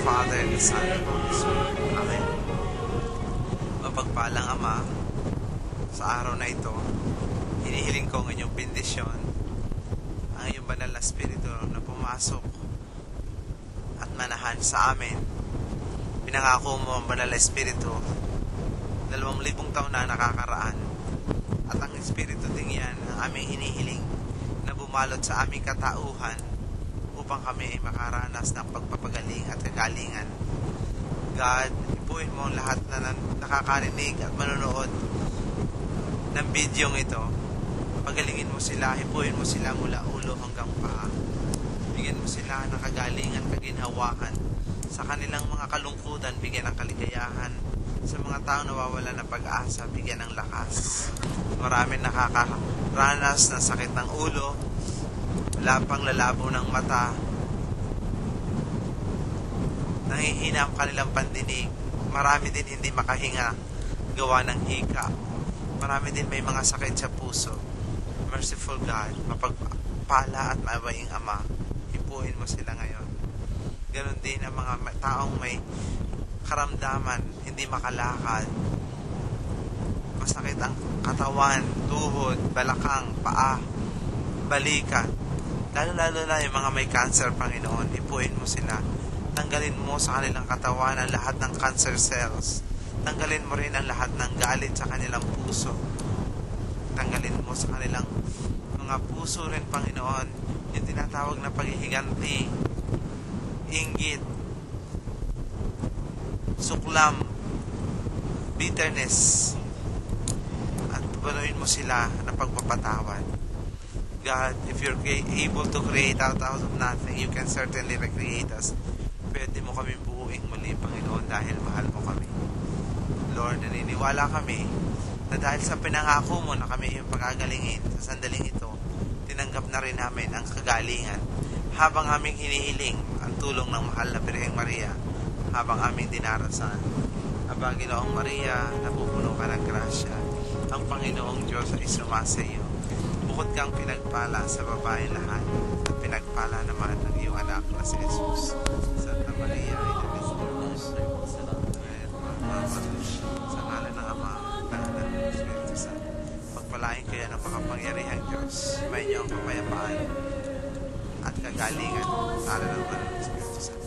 Father, the Son, and the Holy Spirit. Amen. Mapagpalang Ama, sa araw na ito, hinihiling ko ang inyong bendisyon, ang inyong banal na Espiritu na pumasok at manahan sa amin. Pinangako mo ang banal na Espiritu, 2,000 taon na nakakaraan, at ang Espiritu din yan ang aming hinihiling na bumalot sa aming katauhan upang kami ay makaranas ng pagpapagaling at kagalingan. God, ipuin mo ang lahat na nakakarinig at manonood ng bidyong ito. Pagalingin mo sila, ipuin mo sila mula ulo hanggang paa. Bigyan mo sila ng kagalingan, kaginhawahan. Sa kanilang mga kalungkutan, bigyan ng kaligayahan. Sa mga taong nawawalan ng pag-asa, bigyan ng lakas. Maraming nakakaranas ng sakit ng ulo, lapang lalabo ng mata, nangihina ang kanilang pandinig. Marami din hindi makahinga, gawa ng hika. Marami din may mga sakit sa puso. Merciful God, mapagpala at mabaing Ama, ipuin mo sila ngayon. Ganon din ang mga taong may karamdaman, hindi makalakad, masakit ang katawan, tuhod, balakang, paa, balikat, lalo na yung mga may cancer, Panginoon, ipuin mo sila. Tanggalin mo sa kanilang katawan ang lahat ng cancer cells. Tanggalin mo rin ang lahat ng galit sa kanilang puso. Tanggalin mo sa kanilang mga puso rin, Panginoon, yung tinatawag na paghihiganti, inggit, suklam, bitterness, at panuin mo sila ng pagpapatawad. God, if you're able to create out of nothing, you can certainly recreate us. Pwede mo kami buuing muli, Panginoon, dahil mahal mo kami. Lord, naniniwala kami na dahil sa pinangako mo na kami yung pagagalingin sa sandaling ito, tinanggap na rin namin ang kagalingan habang aming hinihiling ang tulong ng mahal na Birheng Maria, habang aming dinarasan. Aba, Ginoong Maria, napupuno ka ng grasya, ang Panginoong Diyos ay sumasa iyo. Bukod kang pinagpala sa babae lahat, at pinagpala naman ng iyong anak na si Jesus. Santa Maria, ina de Diyos, sa ngalan ng Ama, ng Anak, ng Espiritu Santo, pagpalain kayo ng makapangyarihang Diyos, may inyong kapayapaan at kagalingan, sa ngalan ng Anak, ng Espiritu Santo.